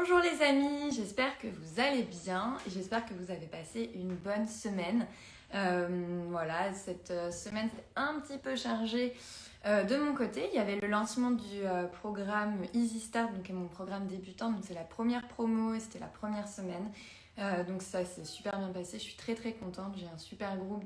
Bonjour les amis, j'espère que vous allez bien et j'espère que vous avez passé une bonne semaine. Voilà, cette semaine était un petit peu chargée de mon côté. Il y avait le lancement du programme Easy Start, donc mon programme débutant, donc c'est la première promo et c'était la première semaine. Donc ça s'est super bien passé, je suis très très contente, j'ai un super groupe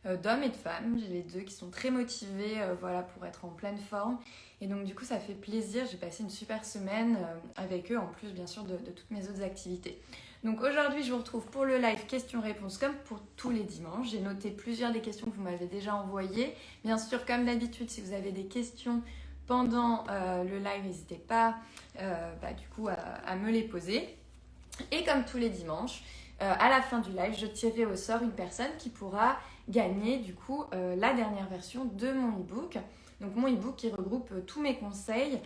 d'hommes et de femmes, j'ai les deux qui sont très motivés voilà, pour être en pleine forme. Et donc du coup ça fait plaisir, j'ai passé une super semaine avec eux en plus bien sûr de toutes mes autres activités. Donc aujourd'hui je vous retrouve pour le live questions-réponses comme pour tous les dimanches. J'ai noté plusieurs des questions que vous m'avez déjà envoyées. Bien sûr comme d'habitude si vous avez des questions pendant le live n'hésitez pas du coup à me les poser. Et comme tous les dimanches, à la fin du live, je tirerai au sort une personne qui pourra gagner du coup la dernière version de mon e-book. Donc mon e-book qui regroupe tous mes conseils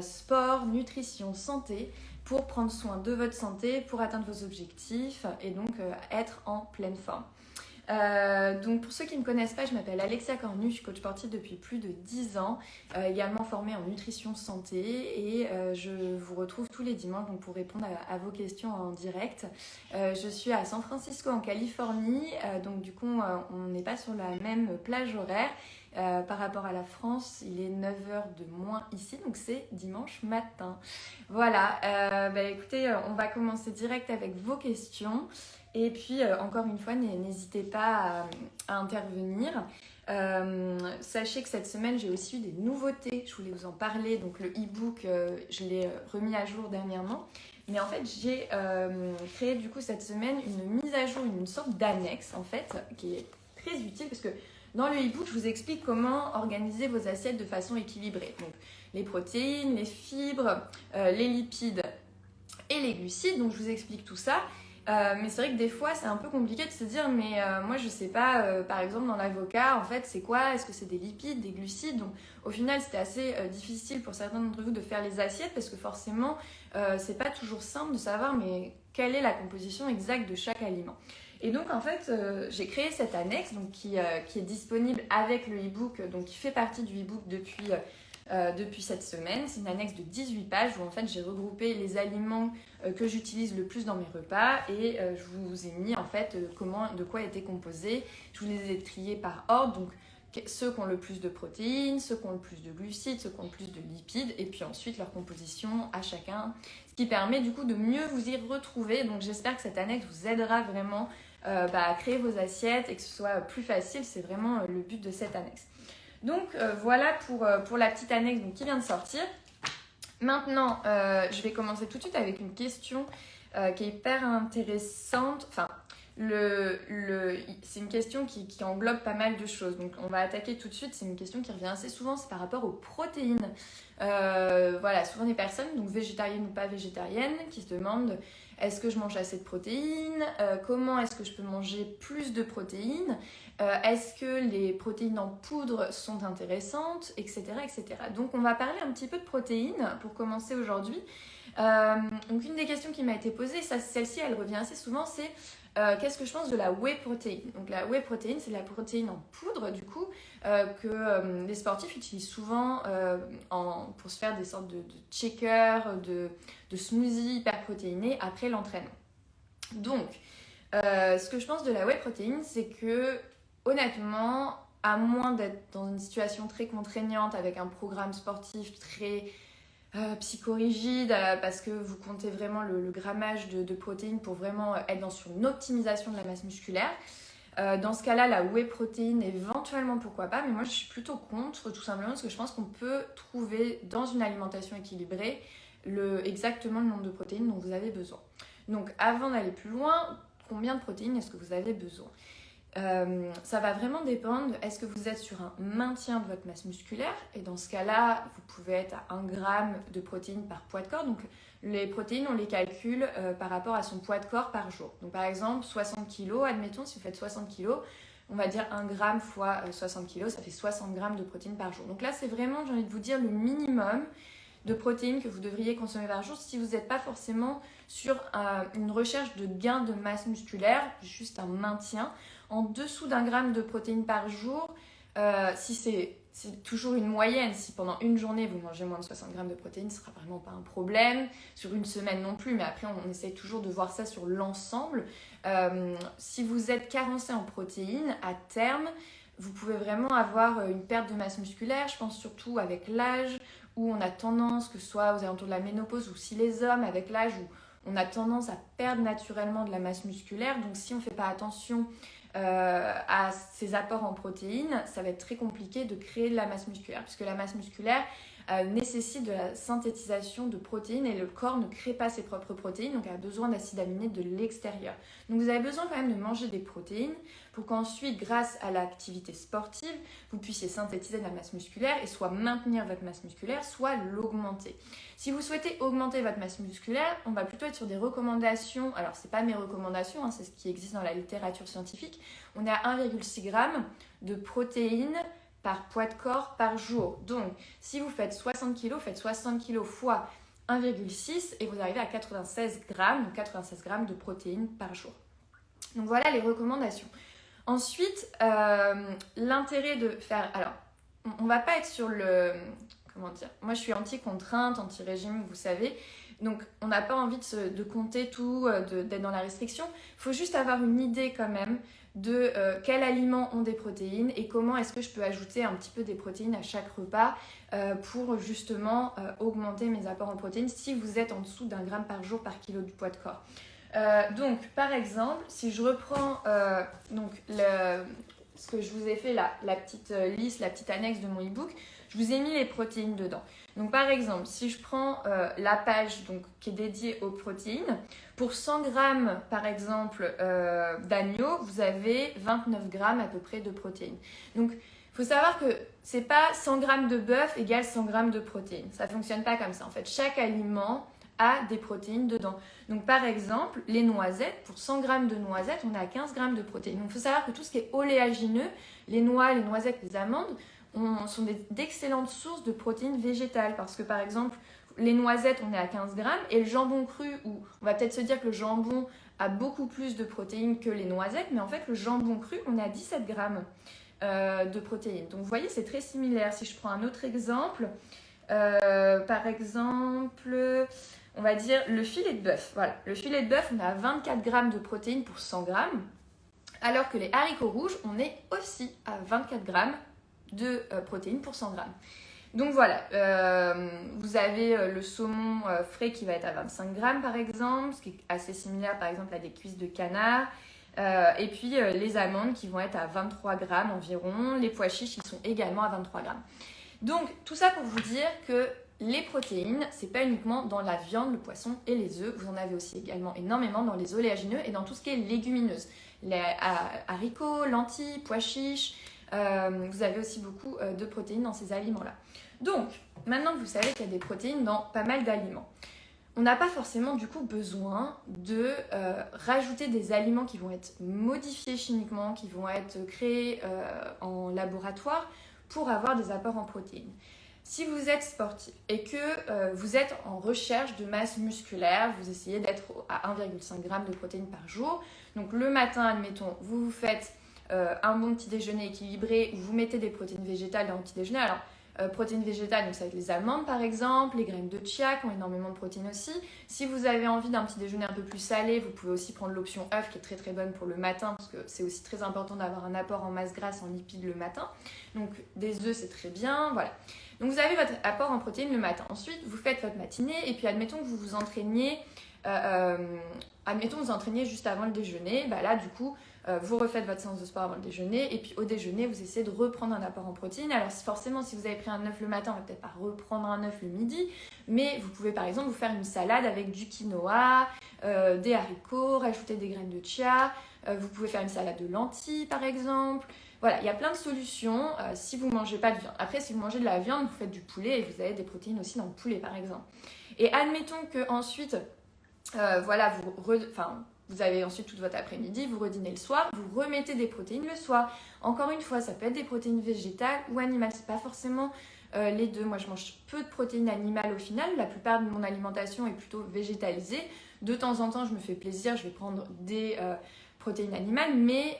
sport, nutrition, santé pour prendre soin de votre santé, pour atteindre vos objectifs et donc être en pleine forme. Donc pour ceux qui ne me connaissent pas, je m'appelle Alexia Cornu, je suis coach sportive depuis plus de 10 ans, également formée en nutrition santé et je vous retrouve tous les dimanches donc, pour répondre à vos questions en direct. Je suis à San Francisco en Californie, donc du coup on n'est pas sur la même plage horaire. Par rapport à la France, il est 9h de moins ici, donc c'est dimanche matin. Voilà, écoutez, on va commencer direct avec vos questions. Et puis, encore une fois, n'hésitez pas à intervenir. Sachez que cette semaine, j'ai aussi eu des nouveautés. Je voulais vous en parler. Donc, le e-book, je l'ai remis à jour dernièrement. Mais en fait, j'ai créé du coup cette semaine une mise à jour, une sorte d'annexe en fait, qui est très utile parce que dans le e-book, je vous explique comment organiser vos assiettes de façon équilibrée. Donc, les protéines, les fibres, les lipides et les glucides. Donc, je vous explique tout ça. Mais c'est vrai que des fois c'est un peu compliqué de se dire mais moi je sais pas par exemple dans l'avocat en fait c'est quoi, est-ce que c'est des lipides, des glucides, donc au final c'était assez difficile pour certains d'entre vous de faire les assiettes parce que forcément c'est pas toujours simple de savoir mais quelle est la composition exacte de chaque aliment. Et donc en fait j'ai créé cette annexe donc, qui est disponible avec le e-book, donc qui fait partie du e-book depuis cette semaine. C'est une annexe de 18 pages où en fait j'ai regroupé les aliments que j'utilise le plus dans mes repas et je vous ai mis en fait de quoi était composé. Je vous les ai triés par ordre, donc ceux qui ont le plus de protéines, ceux qui ont le plus de glucides, ceux qui ont le plus de lipides et puis ensuite leur composition à chacun, ce qui permet du coup de mieux vous y retrouver. Donc j'espère que cette annexe vous aidera vraiment à créer vos assiettes et que ce soit plus facile, c'est vraiment le but de cette annexe. Donc voilà pour la petite annexe donc, qui vient de sortir. Maintenant, je vais commencer tout de suite avec une question qui est hyper intéressante. Enfin, c'est une question qui englobe pas mal de choses. Donc on va attaquer tout de suite. C'est une question qui revient assez souvent, c'est par rapport aux protéines. Voilà, souvent des personnes, donc végétariennes ou pas végétariennes, qui se demandent est-ce que je mange assez de protéines, comment est-ce que je peux manger plus de protéines, est-ce que les protéines en poudre sont intéressantes, etc., etc. Donc on va parler un petit peu de protéines pour commencer aujourd'hui. Donc une des questions qui m'a été posée, celle-ci elle revient assez souvent, c'est qu'est-ce que je pense de la whey protéine. Donc la whey protéine, c'est la protéine en poudre du coup que les sportifs utilisent souvent pour se faire des sortes de shakers, de smoothies hyper protéinés après l'entraînement. Donc ce que je pense de la whey protéine, c'est que honnêtement, à moins d'être dans une situation très contraignante avec un programme sportif très psychorigide parce que vous comptez vraiment le grammage de protéines pour vraiment être sur une optimisation de la masse musculaire. Dans ce cas-là, la whey protéine, éventuellement pourquoi pas, mais moi je suis plutôt contre tout simplement parce que je pense qu'on peut trouver dans une alimentation équilibrée exactement le nombre de protéines dont vous avez besoin. Donc avant d'aller plus loin, combien de protéines est-ce que vous avez besoin ? Ça va vraiment dépendre, est-ce que vous êtes sur un maintien de votre masse musculaire et dans ce cas-là, vous pouvez être à 1 gramme de protéines par poids de corps. Donc les protéines, on les calcule par rapport à son poids de corps par jour. Donc par exemple, 60 kg, admettons, si vous faites 60 kg, on va dire 1 gramme fois 60 kg, ça fait 60 grammes de protéines par jour. Donc là, c'est vraiment, j'ai envie de vous dire, le minimum de protéines que vous devriez consommer par jour si vous n'êtes pas forcément sur une recherche de gain de masse musculaire, juste un maintien. En dessous d'1 gramme de protéines par jour, si c'est c'est toujours une moyenne. Si pendant une journée vous mangez moins de 60 grammes de protéines, ce ne sera vraiment pas un problème. Sur une semaine non plus, mais après on essaye toujours de voir ça sur l'ensemble. Si vous êtes carencé en protéines, à terme, vous pouvez vraiment avoir une perte de masse musculaire. Je pense surtout avec l'âge, où on a tendance, que ce soit aux alentours de la ménopause ou si les hommes, avec l'âge, où on a tendance à perdre naturellement de la masse musculaire. Donc si on ne fait pas attention à ces apports en protéines, ça va être très compliqué de créer de la masse musculaire, puisque la masse musculaire nécessite de la synthétisation de protéines et le corps ne crée pas ses propres protéines, donc a besoin d'acides aminés de l'extérieur. Donc vous avez besoin quand même de manger des protéines pour qu'ensuite, grâce à l'activité sportive, vous puissiez synthétiser de la masse musculaire et soit maintenir votre masse musculaire, soit l'augmenter. Si vous souhaitez augmenter votre masse musculaire, on va plutôt être sur des recommandations. Alors, ce n'est pas mes recommandations, hein, c'est ce qui existe dans la littérature scientifique. On est à 1,6 g de protéines par poids de corps par jour. Donc, si vous faites 60 kg, faites 60 kg fois 1,6 et vous arrivez à 96 grammes, donc 96 grammes de protéines par jour. Donc, voilà les recommandations. Ensuite, l'intérêt de faire... Alors, on ne va pas être sur le... Comment dire ? Moi, je suis anti-contrainte, anti-régime, vous savez. Donc, on n'a pas envie de compter tout, d'être dans la restriction. Il faut juste avoir une idée quand même de quels aliments ont des protéines et comment est-ce que je peux ajouter un petit peu des protéines à chaque repas pour justement augmenter mes apports en protéines si vous êtes en dessous d'1 gramme par jour par kilo du poids de corps. Donc, par exemple, si je reprends ce que je vous ai fait, la petite liste, la petite annexe de mon e-book, je vous ai mis les protéines dedans. Donc, par exemple, si je prends la page qui est dédiée aux protéines, pour 100 grammes, par exemple, d'agneau, vous avez 29 grammes à peu près de protéines. Donc, il faut savoir que ce n'est pas 100 grammes de bœuf égale 100 grammes de protéines. Ça ne fonctionne pas comme ça. En fait, chaque aliment a des protéines dedans. Donc, par exemple, les noisettes, pour 100 grammes de noisettes, on est à 15 grammes de protéines. Donc, il faut savoir que tout ce qui est oléagineux, les noix, les noisettes, les amandes, sont d'excellentes sources de protéines végétales. Parce que, par exemple, les noisettes, on est à 15 grammes et le jambon cru, où on va peut-être se dire que le jambon a beaucoup plus de protéines que les noisettes, mais en fait, le jambon cru, on est à 17 grammes de protéines. Donc, vous voyez, c'est très similaire. Si je prends un autre exemple, par exemple... On va dire le filet de bœuf. Voilà, le filet de bœuf, on a 24 grammes de protéines pour 100 grammes, alors que les haricots rouges, on est aussi à 24 grammes de protéines pour 100 grammes. Donc voilà, vous avez le saumon frais qui va être à 25 grammes par exemple, ce qui est assez similaire par exemple à des cuisses de canard. Et puis les amandes qui vont être à 23 grammes environ, les pois chiches qui sont également à 23 grammes. Donc tout ça pour vous dire que les protéines, c'est pas uniquement dans la viande, le poisson et les œufs. Vous en avez aussi également énormément dans les oléagineux et dans tout ce qui est légumineuse. Les haricots, lentilles, pois chiches, vous avez aussi beaucoup de protéines dans ces aliments-là. Donc, maintenant que vous savez qu'il y a des protéines dans pas mal d'aliments, on n'a pas forcément du coup besoin de rajouter des aliments qui vont être modifiés chimiquement, qui vont être créés en laboratoire pour avoir des apports en protéines. Si vous êtes sportif et que vous êtes en recherche de masse musculaire, vous essayez d'être à 1,5 g de protéines par jour. Donc le matin, admettons, vous faites un bon petit déjeuner équilibré où vous mettez des protéines végétales dans le petit déjeuner. Alors, protéines végétales, donc ça va être les amandes par exemple, les graines de chia qui ont énormément de protéines aussi. Si vous avez envie d'un petit déjeuner un peu plus salé, vous pouvez aussi prendre l'option œuf qui est très très bonne pour le matin parce que c'est aussi très important d'avoir un apport en masse grasse, en lipides le matin. Donc des œufs c'est très bien, voilà. Donc vous avez votre apport en protéines le matin. Ensuite vous faites votre matinée et puis admettons que vous vous entraîniez, juste avant le déjeuner, bah là du coup vous refaites votre séance de sport avant le déjeuner et puis au déjeuner vous essayez de reprendre un apport en protéines. Alors forcément si vous avez pris un œuf le matin, on va peut-être pas reprendre un œuf le midi, mais vous pouvez par exemple vous faire une salade avec du quinoa, des haricots, rajouter des graines de chia, vous pouvez faire une salade de lentilles par exemple. Voilà, il y a plein de solutions si vous ne mangez pas de viande. Après, si vous mangez de la viande, vous faites du poulet et vous avez des protéines aussi dans le poulet par exemple. Et admettons qu'ensuite, vous avez ensuite toute votre après-midi, vous redînez le soir, vous remettez des protéines le soir. Encore une fois, ça peut être des protéines végétales ou animales, c'est pas forcément les deux. Moi, je mange peu de protéines animales au final. La plupart de mon alimentation est plutôt végétalisée. De temps en temps, je me fais plaisir, je vais prendre des protéines animales, mais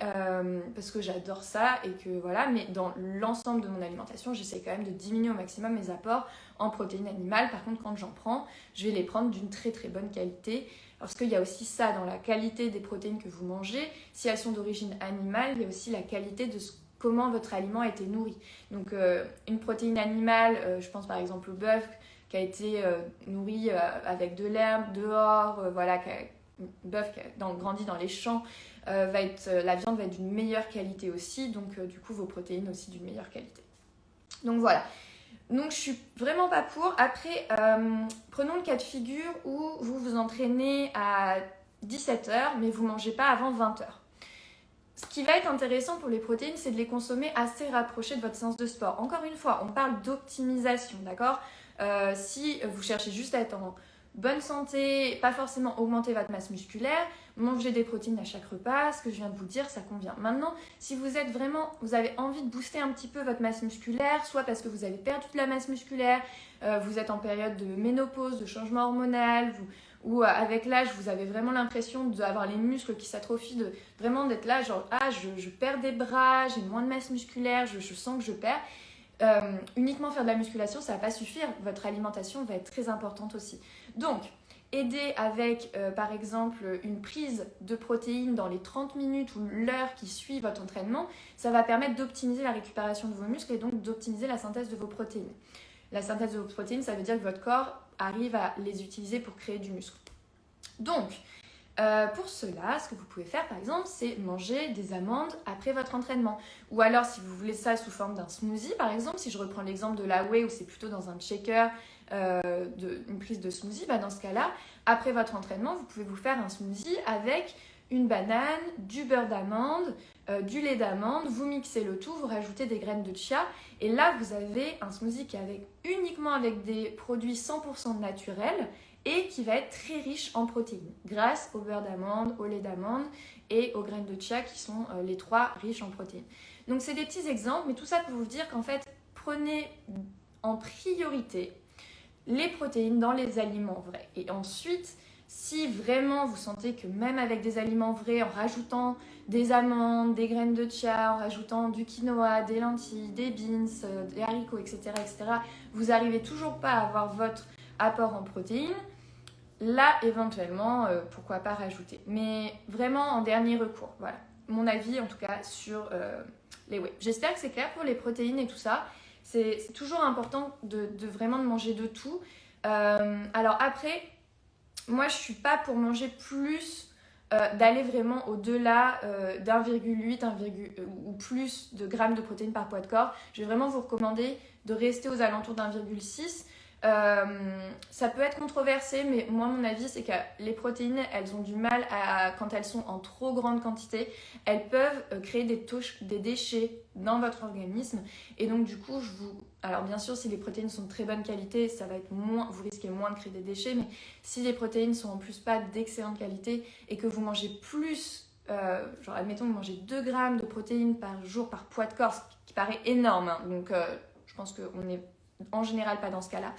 parce que j'adore ça et que voilà, mais dans l'ensemble de mon alimentation, j'essaie quand même de diminuer au maximum mes apports en protéines animales. Par contre, quand j'en prends, je vais les prendre d'une très très bonne qualité, parce qu'il y a aussi ça dans la qualité des protéines que vous mangez. Si elles sont d'origine animale, il y a aussi la qualité de comment votre aliment a été nourri. Donc une protéine animale, je pense par exemple au bœuf qui a été nourri avec de l'herbe dehors, voilà, bœuf qui a grandi dans les champs, la viande va être d'une meilleure qualité aussi, donc du coup vos protéines aussi d'une meilleure qualité. Donc voilà, donc je suis vraiment pas pour. Après, prenons le cas de figure où vous vous entraînez à 17h mais vous mangez pas avant 20h. Ce qui va être intéressant pour les protéines, c'est de les consommer assez rapprochées de votre séance de sport. Encore une fois, on parle d'optimisation, d'accord ? Si vous cherchez juste à être en bonne santé, pas forcément augmenter votre masse musculaire, manger des protéines à chaque repas, ce que je viens de vous dire, ça convient. Maintenant, si vous avez envie de booster un petit peu votre masse musculaire, soit parce que vous avez perdu de la masse musculaire, vous êtes en période de ménopause, de changement hormonal, ou avec l'âge, vous avez vraiment l'impression d'avoir les muscles qui s'atrophient, vraiment d'être là, genre, je perds des bras, j'ai moins de masse musculaire, je sens que je perds. Uniquement faire de la musculation, ça ne va pas suffire. Votre alimentation va être très importante aussi. Donc, aider avec, par exemple, une prise de protéines dans les 30 minutes ou l'heure qui suit votre entraînement, ça va permettre d'optimiser la récupération de vos muscles et donc d'optimiser la synthèse de vos protéines. La synthèse de vos protéines, ça veut dire que votre corps arrive à les utiliser pour créer du muscle. Donc, pour cela, ce que vous pouvez faire par exemple, c'est manger des amandes après votre entraînement. Ou alors si vous voulez ça sous forme d'un smoothie par exemple, si je reprends l'exemple de la whey où c'est plutôt dans un shaker, une prise de smoothie, dans ce cas-là, après votre entraînement, vous pouvez vous faire un smoothie avec une banane, du beurre d'amande, du lait d'amande, vous mixez le tout, vous rajoutez des graines de chia et là vous avez un smoothie qui est uniquement avec des produits 100% naturels et qui va être très riche en protéines grâce au beurre d'amande, au lait d'amande et aux graines de chia qui sont les trois riches en protéines. Donc c'est des petits exemples, mais tout ça pour vous dire qu'en fait, prenez en priorité les protéines dans les aliments vrais. Et ensuite, si vraiment vous sentez que même avec des aliments vrais, en rajoutant des amandes, des graines de chia, en rajoutant du quinoa, des lentilles, des beans, des haricots, etc., vous n'arrivez toujours pas à avoir votre apport en protéines, là, éventuellement, pourquoi pas rajouter. Mais vraiment en dernier recours, voilà. Mon avis, en tout cas, sur les whey. J'espère que c'est clair pour les protéines et tout ça. C'est toujours important de vraiment de manger de tout. Alors après, moi, je suis pas pour manger plus, d'aller vraiment au-delà d'1,8 ou plus de grammes de protéines par poids de corps. Je vais vraiment vous recommander de rester aux alentours d'1,6. Ça peut être controversé, mais moi mon avis c'est que les protéines elles ont du mal quand elles sont en trop grande quantité, elles peuvent créer des déchets dans votre organisme et donc du coup alors bien sûr si les protéines sont de très bonne qualité ça va être vous risquez moins de créer des déchets, mais si les protéines sont en plus pas d'excellente qualité et que vous mangez plus, genre admettons que vous mangez 2 grammes de protéines par jour par poids de corps, ce qui paraît énorme, hein, donc je pense qu'on est en général pas dans ce cas-là,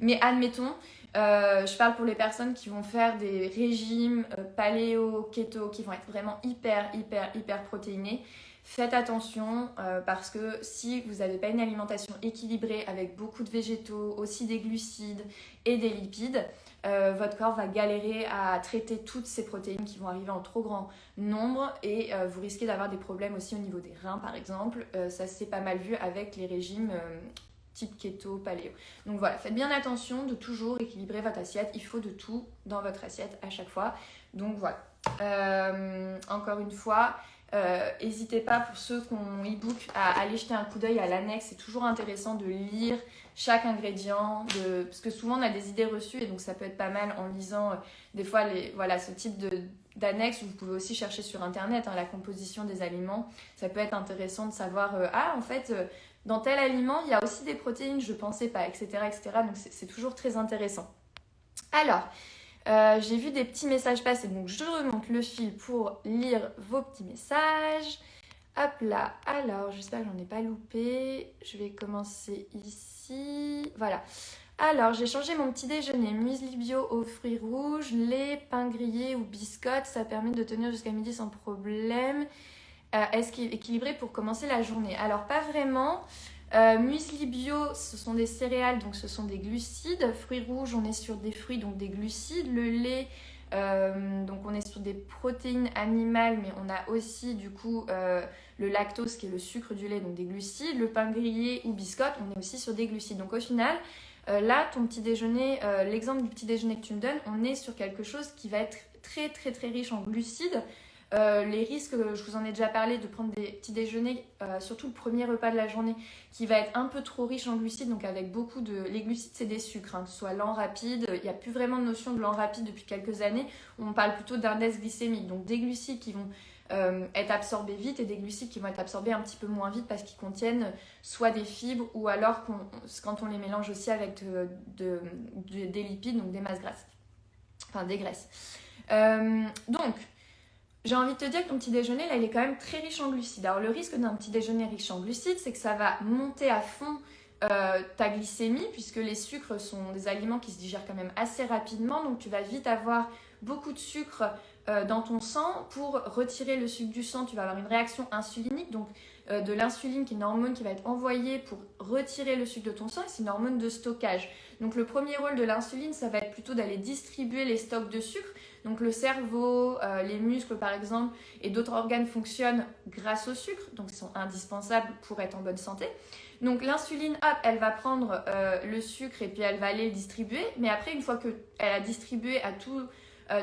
mais admettons, je parle pour les personnes qui vont faire des régimes paléo, keto, qui vont être vraiment hyper protéinés. Faites attention parce que si vous n'avez pas une alimentation équilibrée avec beaucoup de végétaux, aussi des glucides et des lipides, votre corps va galérer à traiter toutes ces protéines qui vont arriver en trop grand nombre et vous risquez d'avoir des problèmes aussi au niveau des reins par exemple. Ça s'est pas mal vu avec les régimes type keto, paléo. Donc voilà, faites bien attention de toujours équilibrer votre assiette. Il faut de tout dans votre assiette à chaque fois. Donc voilà. Encore une fois, n'hésitez pas pour ceux qui ont mon e-book à aller jeter un coup d'œil à l'annexe. C'est toujours intéressant de lire chaque ingrédient, parce que souvent on a des idées reçues et donc ça peut être pas mal en lisant des fois ce type d'annexe. Vous pouvez aussi chercher sur internet la composition des aliments. Ça peut être intéressant de savoir en fait dans tel aliment il y a aussi des protéines, je pensais pas, etc. Donc c'est toujours très intéressant. Alors j'ai vu des petits messages passer, donc je remonte le fil pour lire vos petits messages. Hop là, alors j'espère que j'en ai pas loupé. Je vais commencer ici. Voilà. Alors, j'ai changé mon petit déjeuner. Muesli bio aux fruits rouges, lait, pain grillé ou biscotte. Ça permet de tenir jusqu'à midi sans problème. Est-ce qu'il est équilibré pour commencer la journée? Alors, pas vraiment. Muesli bio, ce sont des céréales, donc ce sont des glucides. Fruits rouges, on est sur des fruits, donc des glucides. Le lait, donc on est sur des protéines animales, mais on a aussi du coup le lactose qui est le sucre du lait, donc des glucides. Le pain grillé ou biscotte, on est aussi sur des glucides. Donc au final, là, ton petit déjeuner, l'exemple du petit déjeuner que tu me donnes, on est sur quelque chose qui va être très très très riche en glucides. Les risques, je vous en ai déjà parlé, de prendre des petits déjeuners, surtout le premier repas de la journée, qui va être un peu trop riche en glucides, donc avec beaucoup de... Les glucides, c'est des sucres, que ce soit lent, rapide. Il n'y a plus vraiment de notion de lent, rapide depuis quelques années. On parle plutôt d'index glycémique, donc des glucides qui vont être absorbés vite et des glucides qui vont être absorbés un petit peu moins vite parce qu'ils contiennent soit des fibres ou alors quand on les mélange aussi avec des lipides, donc des masses grasses, enfin des graisses. Donc, j'ai envie de te dire que ton petit déjeuner, là, il est quand même très riche en glucides. Alors, le risque d'un petit déjeuner riche en glucides, c'est que ça va monter à fond ta glycémie, puisque les sucres sont des aliments qui se digèrent quand même assez rapidement. Donc, tu vas vite avoir beaucoup de sucre dans ton sang. Pour retirer le sucre du sang, tu vas avoir une réaction insulinique. Donc, de l'insuline, qui est une hormone qui va être envoyée pour retirer le sucre de ton sang. Et c'est une hormone de stockage. Donc, le premier rôle de l'insuline, ça va être plutôt d'aller distribuer les stocks de sucre. Donc le cerveau, les muscles par exemple et d'autres organes fonctionnent grâce au sucre, donc ils sont indispensables pour être en bonne santé. Donc l'insuline, hop, elle va prendre le sucre et puis elle va aller le distribuer, mais après une fois qu'elle a distribué à toutes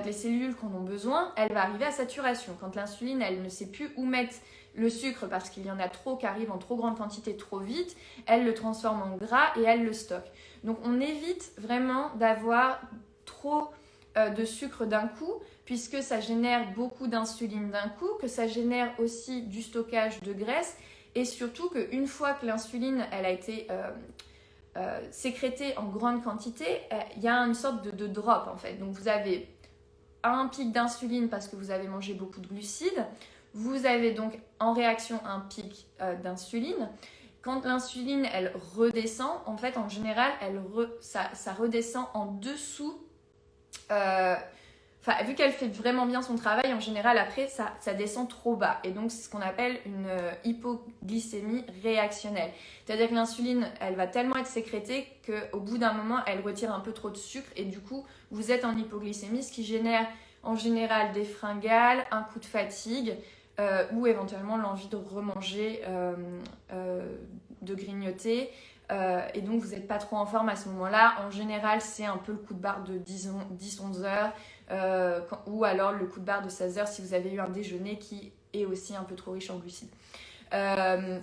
les cellules qu'on a besoin, elle va arriver à saturation. Quand l'insuline, elle ne sait plus où mettre le sucre parce qu'il y en a trop qui arrivent en trop grande quantité trop vite, elle le transforme en gras et elle le stocke. Donc on évite vraiment d'avoir trop de sucre d'un coup, puisque ça génère beaucoup d'insuline d'un coup, que ça génère aussi du stockage de graisse, et surtout qu'une fois que l'insuline elle a été sécrétée en grande quantité, il y a une sorte de drop en fait. Donc vous avez un pic d'insuline parce que vous avez mangé beaucoup de glucides, vous avez donc en réaction un pic d'insuline. Quand l'insuline elle redescend, en fait en général ça redescend en dessous. Vu qu'elle fait vraiment bien son travail, en général, après, ça descend trop bas. Et donc, c'est ce qu'on appelle une hypoglycémie réactionnelle. C'est-à-dire que l'insuline, elle va tellement être sécrétée qu'au bout d'un moment, elle retire un peu trop de sucre. Et du coup, vous êtes en hypoglycémie, ce qui génère en général des fringales, un coup de fatigue ou éventuellement l'envie de remanger, de grignoter. Et donc vous n'êtes pas trop en forme à ce moment-là. En général, c'est un peu le coup de barre de 10-11 heures ou alors le coup de barre de 16 heures si vous avez eu un déjeuner qui est aussi un peu trop riche en glucides.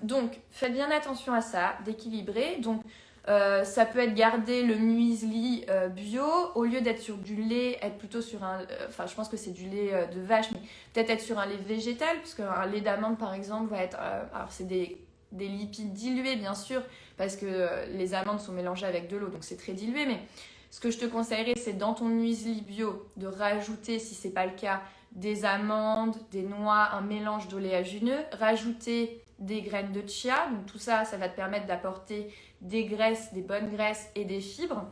Donc faites bien attention à ça, d'équilibrer. Donc ça peut être garder le muesli bio au lieu d'être sur du lait, être plutôt sur un... je pense que c'est du lait de vache, mais peut-être être sur un lait végétal, parce qu'un lait d'amande par exemple va être... alors c'est des lipides dilués bien sûr, parce que les amandes sont mélangées avec de l'eau, donc c'est très dilué, mais ce que je te conseillerais, c'est dans ton muesli bio de rajouter, si ce n'est pas le cas, des amandes, des noix, un mélange d'oléagineux, rajouter des graines de chia, donc tout ça, ça va te permettre d'apporter des graisses, des bonnes graisses et des fibres.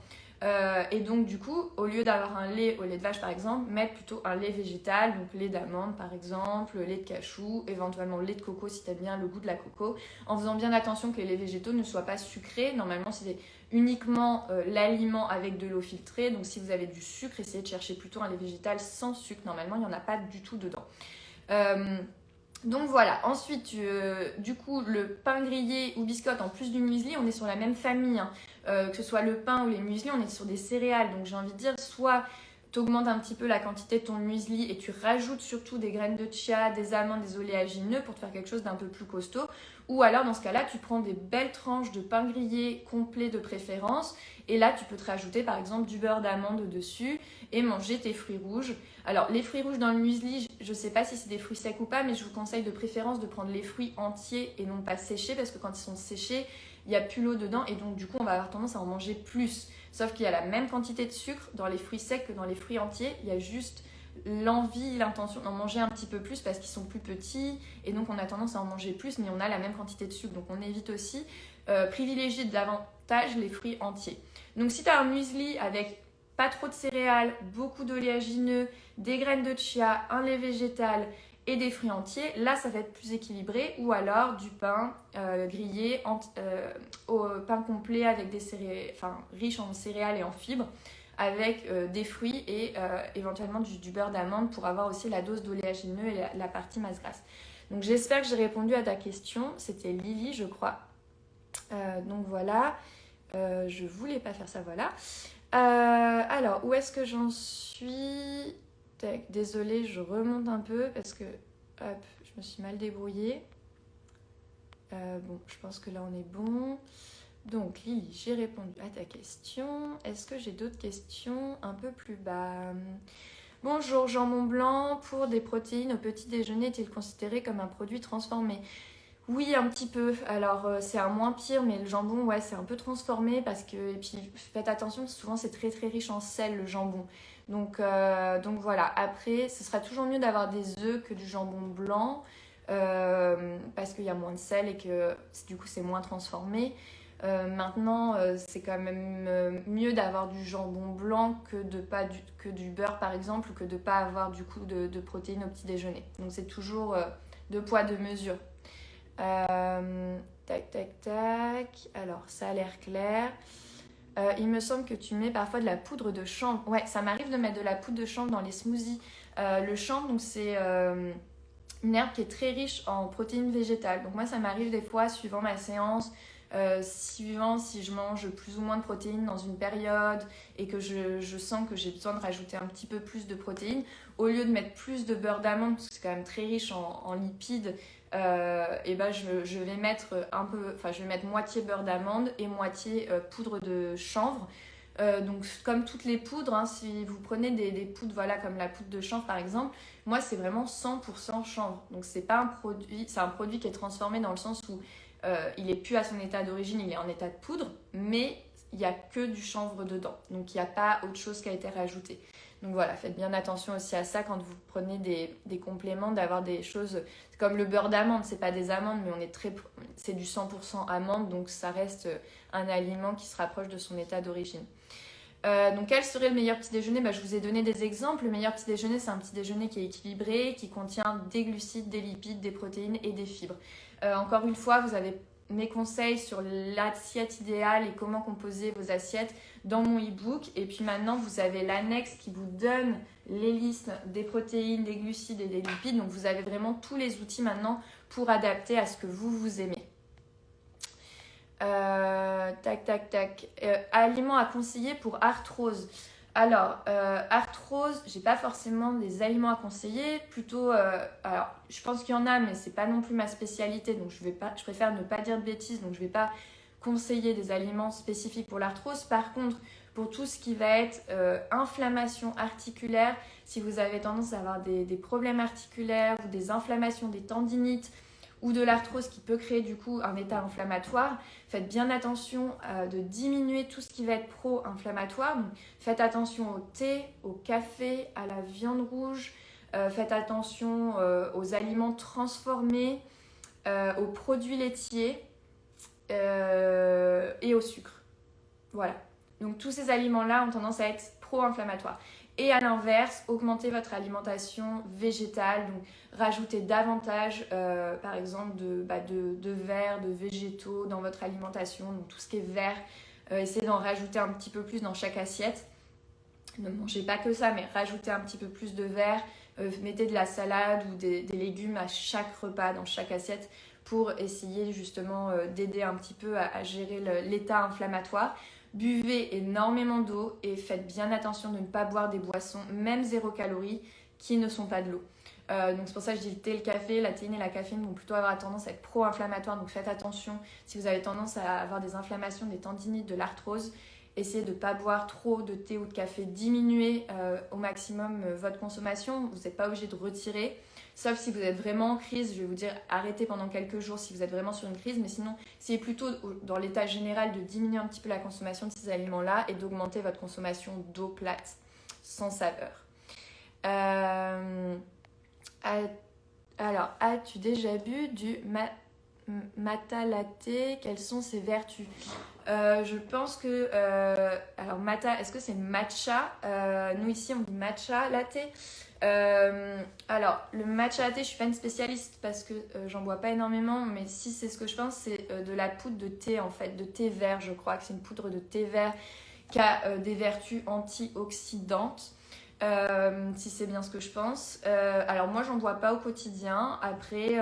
Et donc du coup, au lieu d'avoir un lait au lait de vache par exemple, mettre plutôt un lait végétal, donc lait d'amande par exemple, lait de cachou, éventuellement lait de coco si tu aimes bien le goût de la coco, en faisant bien attention que les laits végétaux ne soient pas sucrés. Normalement c'est uniquement l'aliment avec de l'eau filtrée, donc si vous avez du sucre, essayez de chercher plutôt un lait végétal sans sucre, normalement il n'y en a pas du tout dedans. Donc voilà, ensuite du coup le pain grillé ou biscotte en plus du muesli, on est sur la même famille, hein. Que ce soit le pain ou les muesli, on est sur des céréales, donc j'ai envie de dire soit tu augmentes un petit peu la quantité de ton muesli et tu rajoutes surtout des graines de chia, des amandes, des oléagineux pour te faire quelque chose d'un peu plus costaud, ou alors dans ce cas là tu prends des belles tranches de pain grillé complet de préférence et là tu peux te rajouter par exemple du beurre d'amande dessus et manger tes fruits rouges. Alors les fruits rouges dans le muesli, je ne sais pas si c'est des fruits secs ou pas, mais je vous conseille de préférence de prendre les fruits entiers et non pas séchés, parce que quand ils sont séchés, il n'y a plus l'eau dedans et donc du coup on va avoir tendance à en manger plus. Sauf qu'il y a la même quantité de sucre dans les fruits secs que dans les fruits entiers, il y a juste l'envie, l'intention d'en manger un petit peu plus parce qu'ils sont plus petits et donc on a tendance à en manger plus, mais on a la même quantité de sucre, donc on évite aussi, privilégier davantage les fruits entiers. Donc si tu as un muesli avec pas trop de céréales, beaucoup d'oléagineux, des graines de chia, un lait végétal et des fruits entiers, là ça va être plus équilibré. Ou alors du pain grillé au pain complet avec des céréales, enfin riche en céréales et en fibres, avec des fruits et éventuellement du beurre d'amande pour avoir aussi la dose d'oléagineux et la partie masse grasse. Donc j'espère que j'ai répondu à ta question. C'était Lily, je crois. Donc voilà. Je voulais pas faire ça, voilà. Alors, où est-ce que j'en suis? Désolée, je remonte un peu parce que hop, je me suis mal débrouillée. Bon, je pense que là on est bon. Donc Lily, j'ai répondu à ta question. Est-ce que j'ai d'autres questions un peu plus bas? Bonjour, jambon blanc pour des protéines au petit déjeuner est-il considéré comme un produit transformé? Oui, un petit peu. Alors, c'est un moins pire, mais le jambon, ouais, c'est un peu transformé parce que... Et puis, faites attention, souvent, c'est très, très riche en sel, le jambon. Donc voilà. Après, ce sera toujours mieux d'avoir des œufs que du jambon blanc parce qu'il y a moins de sel et que, du coup, c'est moins transformé. Maintenant, c'est quand même mieux d'avoir du jambon blanc que du beurre, par exemple, ou que de ne pas avoir, du coup, de protéines au petit déjeuner. Donc, c'est toujours deux poids, deux mesures. Tac, tac, tac. Alors, ça a l'air clair. Il me semble que tu mets parfois de la poudre de chanvre. Ouais, ça m'arrive de mettre de la poudre de chanvre dans les smoothies. Le chanvre, donc c'est une herbe qui est très riche en protéines végétales. Donc moi, ça m'arrive des fois, suivant ma séance, suivant si je mange plus ou moins de protéines dans une période et que je sens que j'ai besoin de rajouter un petit peu plus de protéines, au lieu de mettre plus de beurre d'amande, parce que c'est quand même très riche en lipides, et ben je vais mettre je vais mettre moitié beurre d'amande et moitié poudre de chanvre. Donc comme toutes les poudres, hein, si vous prenez des poudres, voilà, comme la poudre de chanvre par exemple, moi c'est vraiment 100% chanvre. Donc c'est pas un produit, c'est un produit qui est transformé dans le sens où il n'est plus à son état d'origine, il est en état de poudre, mais il n'y a que du chanvre dedans. Donc il n'y a pas autre chose qui a été rajouté. Donc voilà, faites bien attention aussi à ça quand vous prenez des compléments, d'avoir des choses comme le beurre d'amande. C'est pas des amandes, mais c'est du 100% amande, donc ça reste un aliment qui se rapproche de son état d'origine. Donc quel serait le meilleur petit déjeuner? Je vous ai donné des exemples. Le meilleur petit déjeuner, c'est un petit déjeuner qui est équilibré, qui contient des glucides, des lipides, des protéines et des fibres. Encore une fois, vous avez mes conseils sur l'assiette idéale et comment composer vos assiettes dans mon e-book. Et puis maintenant, vous avez l'annexe qui vous donne les listes des protéines, des glucides et des lipides. Donc vous avez vraiment tous les outils maintenant pour adapter à ce que vous aimez. Tac, tac, tac. Aliments à conseiller pour arthrose. Alors, arthrose, j'ai pas forcément des aliments à conseiller. Plutôt, alors, je pense qu'il y en a, mais c'est pas non plus ma spécialité. Donc, je préfère ne pas dire de bêtises. Donc, je vais pas conseiller des aliments spécifiques pour l'arthrose. Par contre, pour tout ce qui va être inflammation articulaire, si vous avez tendance à avoir des problèmes articulaires ou des inflammations, des tendinites, ou de l'arthrose qui peut créer du coup un état inflammatoire, faites bien attention de diminuer tout ce qui va être pro-inflammatoire. Donc, faites attention au thé, au café, à la viande rouge, faites attention aux aliments transformés, aux produits laitiers et au sucre. Voilà. Donc tous ces aliments-là ont tendance à être pro-inflammatoires. Et à l'inverse, augmentez votre alimentation végétale, donc rajoutez davantage, par exemple, de verre, de végétaux dans votre alimentation, donc tout ce qui est vert, essayez d'en rajouter un petit peu plus dans chaque assiette. Ne mangez pas que ça, mais rajoutez un petit peu plus de verre, mettez de la salade ou des légumes à chaque repas, dans chaque assiette, pour essayer justement d'aider un petit peu à gérer l'état inflammatoire. Buvez énormément d'eau et faites bien attention de ne pas boire des boissons, même 0 calories, qui ne sont pas de l'eau. Donc c'est pour ça que je dis le thé, le café, la théine et la caféine vont plutôt avoir tendance à être pro-inflammatoires. Donc faites attention si vous avez tendance à avoir des inflammations, des tendinites, de l'arthrose. Essayez de ne pas boire trop de thé ou de café. Diminuez au maximum votre consommation. Vous n'êtes pas obligé de retirer. Sauf si vous êtes vraiment en crise, je vais vous dire arrêtez pendant quelques jours si vous êtes vraiment sur une crise. Mais sinon, c'est plutôt dans l'état général de diminuer un petit peu la consommation de ces aliments-là et d'augmenter votre consommation d'eau plate, sans saveur. Alors, as-tu déjà bu du matcha latte, quelles sont ses vertus? Je pense que... alors matcha, est-ce que c'est matcha? Nous ici on dit matcha latte. Alors le matcha latte, je suis pas une spécialiste parce que j'en bois pas énormément, mais si c'est ce que je pense, c'est de la poudre de thé en fait, de thé vert. Je crois que c'est une poudre de thé vert qui a des vertus antioxydantes. Si c'est bien ce que je pense. Alors moi j'en bois pas au quotidien. Après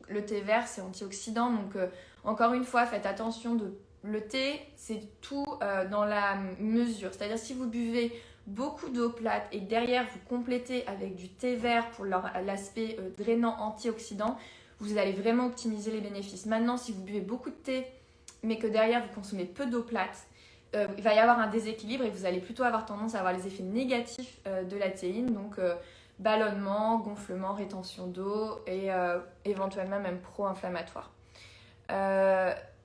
le thé vert c'est antioxydant, donc encore une fois faites attention. Le thé c'est tout dans la mesure, c'est-à-dire si vous buvez beaucoup d'eau plate et derrière vous complétez avec du thé vert pour l'aspect drainant antioxydant, vous allez vraiment optimiser les bénéfices. Maintenant si vous buvez beaucoup de thé mais que derrière vous consommez peu d'eau plate, il va y avoir un déséquilibre et vous allez plutôt avoir tendance à avoir les effets négatifs de la théine, donc ballonnement, gonflement, rétention d'eau et éventuellement même pro-inflammatoire.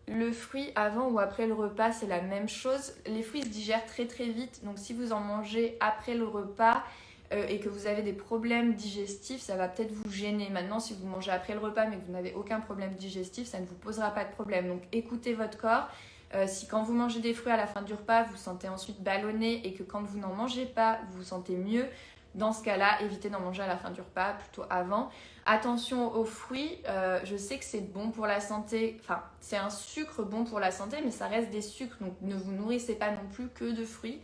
Le fruit avant ou après le repas, c'est la même chose. Les fruits se digèrent très très vite, donc si vous en mangez après le repas et que vous avez des problèmes digestifs, ça va peut-être vous gêner. Maintenant, si vous mangez après le repas mais que vous n'avez aucun problème digestif, ça ne vous posera pas de problème. Donc écoutez votre corps. Si quand vous mangez des fruits à la fin du repas, vous sentez ensuite ballonné et que quand vous n'en mangez pas, vous vous sentez mieux, dans ce cas-là, évitez d'en manger à la fin du repas, plutôt avant. Attention aux fruits, je sais que c'est bon pour la santé, enfin c'est un sucre bon pour la santé, mais ça reste des sucres, donc ne vous nourrissez pas non plus que de fruits.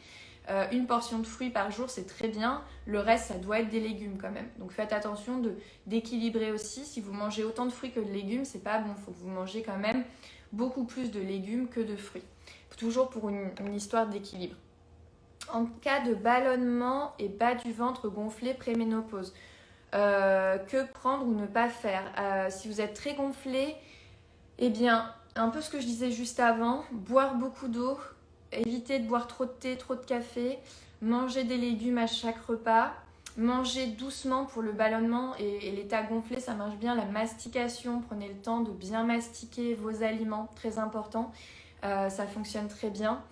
Une portion de fruits par jour, c'est très bien. Le reste, ça doit être des légumes quand même. Donc faites attention d'équilibrer aussi. Si vous mangez autant de fruits que de légumes, c'est pas bon. Il faut que vous mangez quand même beaucoup plus de légumes que de fruits. Toujours pour une histoire d'équilibre. En cas de ballonnement et bas du ventre gonflé préménopause, que prendre ou ne pas faire? Si vous êtes très gonflé, eh bien, un peu ce que je disais juste avant, boire beaucoup d'eau, éviter de boire trop de thé, trop de café, manger des légumes à chaque repas, manger doucement pour le ballonnement et l'état gonflé, ça marche bien. La mastication, prenez le temps de bien mastiquer vos aliments, très important, ça fonctionne très bien.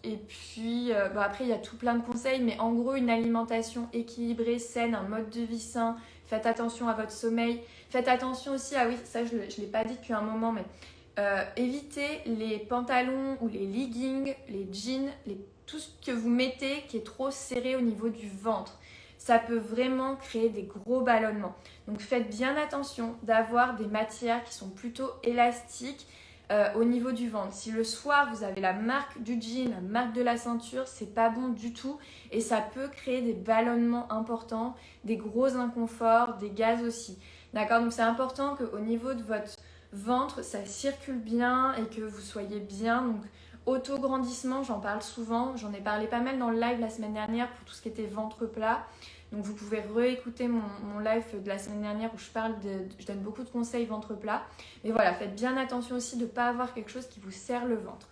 Et puis après il y a tout plein de conseils, mais en gros une alimentation équilibrée, saine, un mode de vie sain, faites attention à votre sommeil, faites attention aussi oui ça je l'ai pas dit depuis un moment, mais évitez les pantalons ou les leggings, les jeans, tout ce que vous mettez qui est trop serré au niveau du ventre. Ça peut vraiment créer des gros ballonnements, donc faites bien attention d'avoir des matières qui sont plutôt élastiques au niveau du ventre. Si le soir vous avez la marque du jean, la marque de la ceinture, c'est pas bon du tout et ça peut créer des ballonnements importants, des gros inconforts, des gaz aussi. D'accord, donc c'est important qu'au niveau de votre ventre ça circule bien et que vous soyez bien. Donc auto-grandissement, j'en parle souvent, j'en ai parlé pas mal dans le live la semaine dernière pour tout ce qui était ventre plat. Donc vous pouvez réécouter mon live de la semaine dernière où je donne beaucoup de conseils ventre plat. Mais voilà, faites bien attention aussi de ne pas avoir quelque chose qui vous serre le ventre.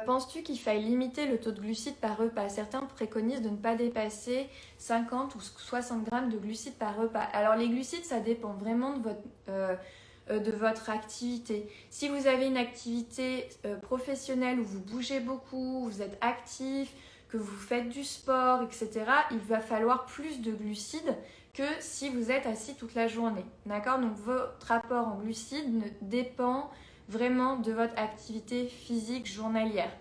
Penses-tu qu'il faille limiter le taux de glucides par repas? Certains préconisent de ne pas dépasser 50 ou 60 grammes de glucides par repas. Alors les glucides, ça dépend vraiment de votre activité. Si vous avez une activité professionnelle où vous bougez beaucoup, vous êtes actif, que vous faites du sport, etc., il va falloir plus de glucides que si vous êtes assis toute la journée. D'accord? Donc votre apport en glucides dépend vraiment de votre activité physique journalière.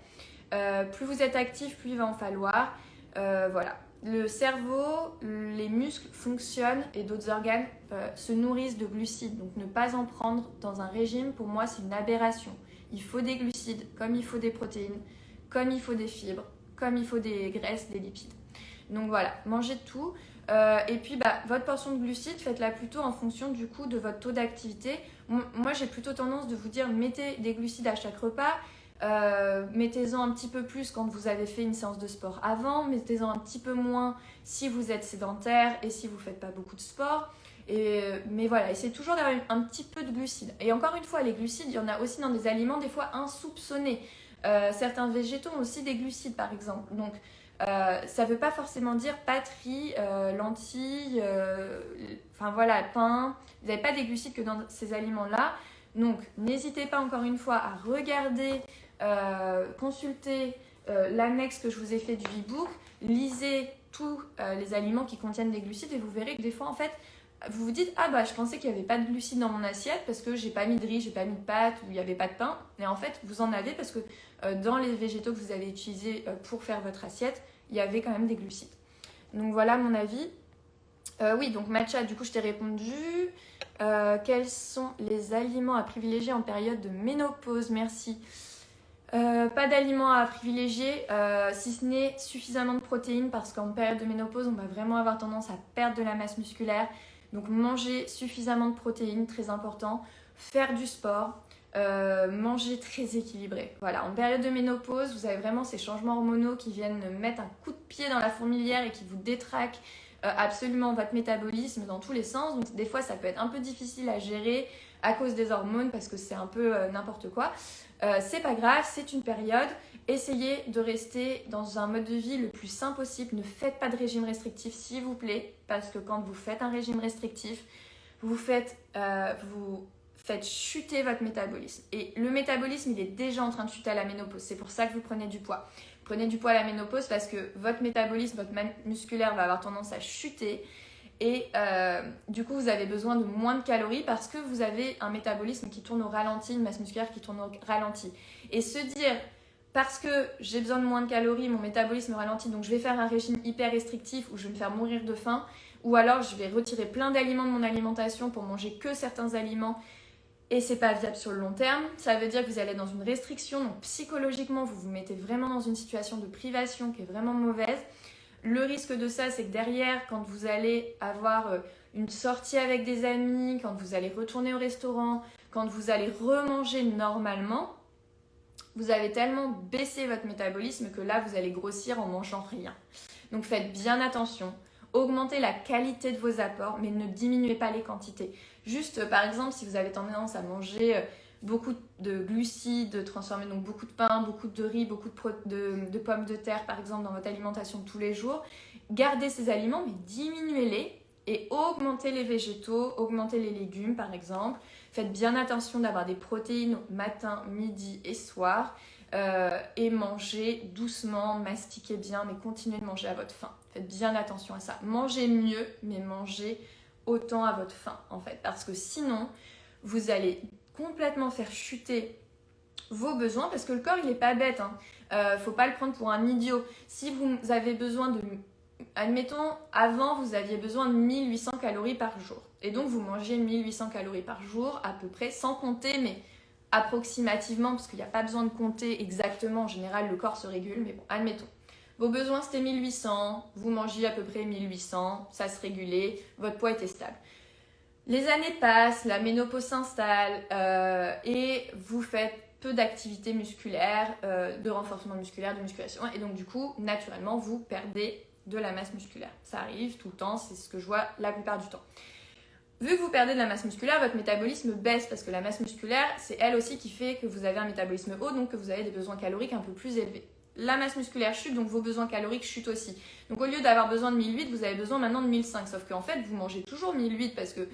Plus vous êtes actif, plus il va en falloir. Voilà. Le cerveau, les muscles fonctionnent et d'autres organes se nourrissent de glucides. Donc ne pas en prendre dans un régime, pour moi, c'est une aberration. Il faut des glucides, comme il faut des protéines, comme il faut des fibres, comme il faut des graisses, des lipides. Donc voilà, mangez de tout. Et puis votre portion de glucides, faites-la plutôt en fonction du coup de votre taux d'activité. Moi j'ai plutôt tendance de vous dire mettez des glucides à chaque repas, mettez-en un petit peu plus quand vous avez fait une séance de sport avant, mettez-en un petit peu moins si vous êtes sédentaire et si vous ne faites pas beaucoup de sport. Mais voilà, essayez toujours d'avoir un petit peu de glucides. Et encore une fois, les glucides, il y en a aussi dans des aliments des fois insoupçonnés. Certains végétaux ont aussi des glucides par exemple. Donc ça ne veut pas forcément dire pâtes, riz, lentilles, enfin voilà, pain. Vous n'avez pas des glucides que dans ces aliments-là. Donc n'hésitez pas encore une fois à regarder, consulter l'annexe que je vous ai fait du e-book. Lisez tous les aliments qui contiennent des glucides et vous verrez que des fois en fait vous vous dites, ah bah je pensais qu'il n'y avait pas de glucides dans mon assiette parce que j'ai pas mis de riz, j'ai pas mis de pâtes ou il n'y avait pas de pain. Et en fait, vous en avez parce que dans les végétaux que vous avez utilisés pour faire votre assiette, il y avait quand même des glucides. Donc voilà mon avis. Oui, donc matcha, du coup je t'ai répondu. Quels sont les aliments à privilégier en période de ménopause? Merci. Pas d'aliments à privilégier si ce n'est suffisamment de protéines parce qu'en période de ménopause, on va vraiment avoir tendance à perdre de la masse musculaire. Donc manger suffisamment de protéines, très important. Faire du sport, manger très équilibré. Voilà, en période de ménopause, vous avez vraiment ces changements hormonaux qui viennent mettre un coup de pied dans la fourmilière et qui vous détraquent absolument votre métabolisme dans tous les sens. Donc des fois, ça peut être un peu difficile à gérer à cause des hormones parce que c'est un peu n'importe quoi. C'est pas grave, c'est une période. Essayez de rester dans un mode de vie le plus sain possible. Ne faites pas de régime restrictif s'il vous plaît, parce que quand vous faites un régime restrictif, vous faites chuter votre métabolisme. Et le métabolisme, il est déjà en train de chuter à la ménopause. C'est pour ça que vous prenez du poids. Prenez du poids à la ménopause parce que votre métabolisme, votre masse musculaire va avoir tendance à chuter. Et du coup, vous avez besoin de moins de calories parce que vous avez un métabolisme qui tourne au ralenti, une masse musculaire qui tourne au ralenti. Et se dire, parce que j'ai besoin de moins de calories, mon métabolisme ralentit, donc je vais faire un régime hyper restrictif où je vais me faire mourir de faim, ou alors je vais retirer plein d'aliments de mon alimentation pour manger que certains aliments, et c'est pas viable sur le long terme. Ça veut dire que vous allez dans une restriction, donc psychologiquement, vous vous mettez vraiment dans une situation de privation qui est vraiment mauvaise. Le risque de ça, c'est que derrière, quand vous allez avoir une sortie avec des amis, quand vous allez retourner au restaurant, quand vous allez remanger normalement, vous avez tellement baissé votre métabolisme que là, vous allez grossir en mangeant rien. Donc faites bien attention. Augmentez la qualité de vos apports, mais ne diminuez pas les quantités. Juste, par exemple, si vous avez tendance à manger beaucoup de glucides transformés, donc beaucoup de pain, beaucoup de riz, beaucoup de pommes de terre, par exemple, dans votre alimentation de tous les jours, gardez ces aliments, mais diminuez-les et augmentez les végétaux, augmentez les légumes, par exemple. Faites bien attention d'avoir des protéines matin, midi et soir. Et mangez doucement, mastiquez bien, mais continuez de manger à votre faim. Faites bien attention à ça. Mangez mieux, mais mangez autant à votre faim, en fait. Parce que sinon, vous allez complètement faire chuter vos besoins, parce que le corps, il n'est pas bête. Faut pas le prendre pour un idiot. Si vous avez besoin de... Admettons, avant, vous aviez besoin de 1800 calories par jour. Et donc, vous mangez 1800 calories par jour, à peu près, sans compter, mais approximativement, parce qu'il n'y a pas besoin de compter exactement. En général, le corps se régule, mais bon, admettons. Vos besoins, c'était 1800, vous mangiez à peu près 1800, ça se régulait, votre poids était stable. Les années passent, la ménopause s'installe et vous faites peu d'activité musculaire, de renforcement musculaire, de musculation. Et donc, du coup, naturellement, vous perdez de la masse musculaire. Ça arrive tout le temps, c'est ce que je vois la plupart du temps. Vu que vous perdez de la masse musculaire, votre métabolisme baisse parce que la masse musculaire, c'est elle aussi qui fait que vous avez un métabolisme haut, donc que vous avez des besoins caloriques un peu plus élevés. La masse musculaire chute, donc vos besoins caloriques chutent aussi. Donc au lieu d'avoir besoin de 1008, vous avez besoin maintenant de 1005. Sauf qu'en fait, vous mangez toujours 1008 parce que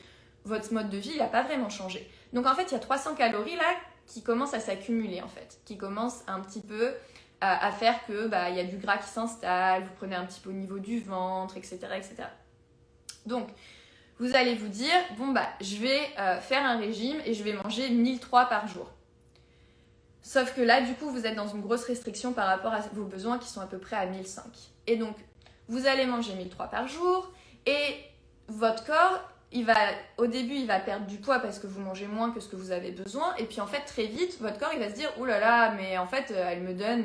votre mode de vie n'a pas vraiment changé. Donc en fait, il y a 300 calories là qui commencent à s'accumuler en fait, qui commencent un petit peu à faire que y a du gras qui s'installe, vous prenez un petit peu au niveau du ventre, etc. etc. Donc, vous allez vous dire, bon je vais faire un régime et je vais manger 1003 par jour. Sauf que là, du coup, vous êtes dans une grosse restriction par rapport à vos besoins qui sont à peu près à 1005. Et donc, vous allez manger 1003 par jour et votre corps, au début, il va perdre du poids parce que vous mangez moins que ce que vous avez besoin. Et puis, en fait, très vite, votre corps, il va se dire, oh là là, mais en fait, elle me donne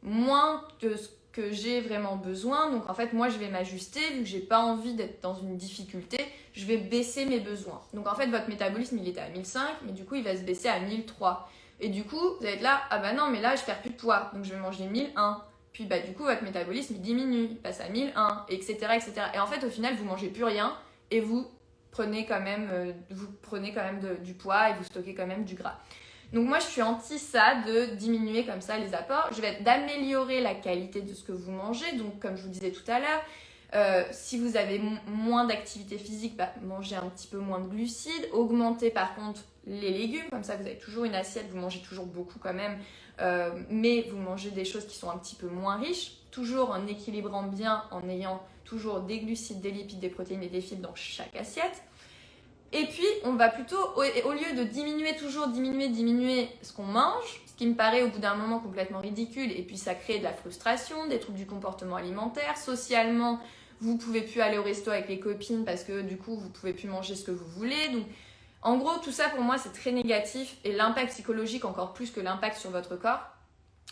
moins que ce que j'ai vraiment besoin. Donc, en fait, moi, je vais m'ajuster. Vu que j'ai pas envie d'être dans une difficulté, je vais baisser mes besoins. Donc, en fait, votre métabolisme, il était à 1005, mais du coup, il va se baisser à 1003. Et du coup, vous allez être là, ah bah non, mais là, je perds plus de poids. Donc, je vais manger 1001. Puis, du coup, votre métabolisme, il diminue. Il passe à 1001, etc., etc. Et en fait, au final, vous mangez plus rien et vous prenez quand même, du poids et vous stockez quand même du gras. Donc moi, je suis anti ça, de diminuer comme ça les apports. Je vais d'améliorer la qualité de ce que vous mangez. Donc comme je vous disais tout à l'heure, Si vous avez moins d'activité physique, bah, mangez un petit peu moins de glucides. Augmentez par contre les légumes, comme ça vous avez toujours une assiette, vous mangez toujours beaucoup quand même, mais vous mangez des choses qui sont un petit peu moins riches, toujours en équilibrant bien, en ayant toujours des glucides, des lipides, des protéines et des fibres dans chaque assiette. Et puis, on va plutôt, au lieu de diminuer ce qu'on mange, ce qui me paraît au bout d'un moment complètement ridicule, et puis ça crée de la frustration, des troubles du comportement alimentaire. Socialement, vous pouvez plus aller au resto avec les copines parce que du coup, vous pouvez plus manger ce que vous voulez. Donc, en gros, tout ça pour moi, c'est très négatif et l'impact psychologique encore plus que l'impact sur votre corps.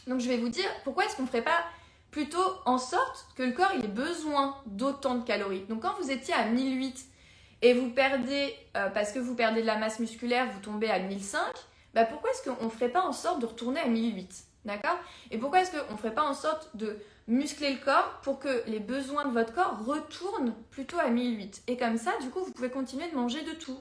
Donc, je vais vous dire, pourquoi est-ce qu'on ne ferait pas plutôt en sorte que le corps il ait besoin d'autant de calories. Donc, quand vous étiez à 1008 et vous perdez, parce que vous perdez de la masse musculaire, vous tombez à 1005, bah pourquoi est-ce qu'on ne ferait pas en sorte de retourner à 1008, d'accord? Et pourquoi est-ce qu'on ne ferait pas en sorte de muscler le corps pour que les besoins de votre corps retournent plutôt à 1008? Et comme ça, du coup, vous pouvez continuer de manger de tout.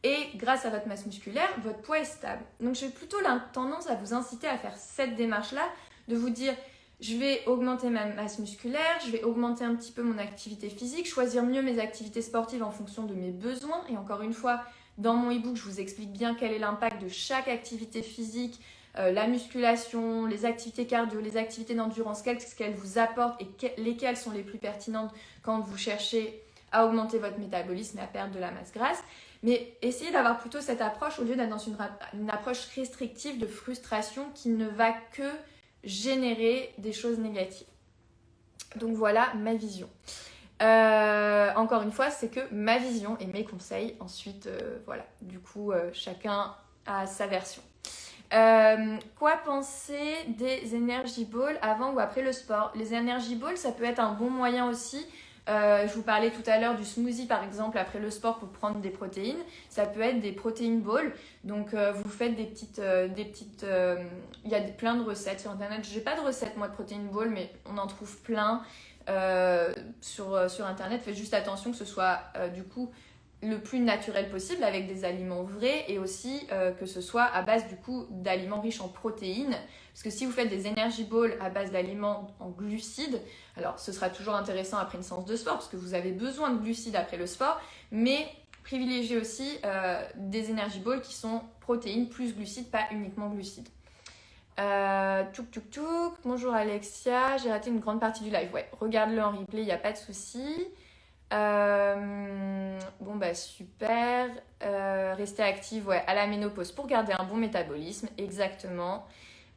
Et grâce à votre masse musculaire, votre poids est stable. Donc j'ai plutôt la tendance à vous inciter à faire cette démarche-là, de vous dire... Je vais augmenter ma masse musculaire, je vais augmenter un petit peu mon activité physique, choisir mieux mes activités sportives en fonction de mes besoins. Et encore une fois, dans mon e-book, je vous explique bien quel est l'impact de chaque activité physique, la musculation, les activités cardio, les activités d'endurance, qu'est-ce qu'elles vous apportent et lesquelles sont les plus pertinentes quand vous cherchez à augmenter votre métabolisme et à perdre de la masse grasse. Mais essayez d'avoir plutôt cette approche au lieu d'être dans une approche restrictive de frustration qui ne va que générer des choses négatives. Donc voilà ma vision. Encore une fois, c'est que ma vision et mes conseils. Ensuite, voilà, du coup, chacun a sa version. Quoi penser des energy balls avant ou après le sport? Les energy balls, ça peut être un bon moyen aussi. Je vous parlais tout à l'heure du smoothie par exemple après le sport pour prendre des protéines. Ça peut être des protein balls. Donc vous faites des petites il y a plein de recettes sur internet. Je n'ai pas de recette moi de protein ball, mais on en trouve plein sur internet. Faites juste attention que ce soit du coup le plus naturel possible avec des aliments vrais et aussi que ce soit à base du coup d'aliments riches en protéines. Parce que si vous faites des energy balls à base d'aliments en glucides, alors ce sera toujours intéressant après une séance de sport parce que vous avez besoin de glucides après le sport, mais privilégiez aussi des energy balls qui sont protéines plus glucides, pas uniquement glucides. Bonjour Alexia, j'ai raté une grande partie du live. Ouais, regarde-le en replay, il n'y a pas de souci. Bon bah super. Rester active à la ménopause pour garder un bon métabolisme, exactement.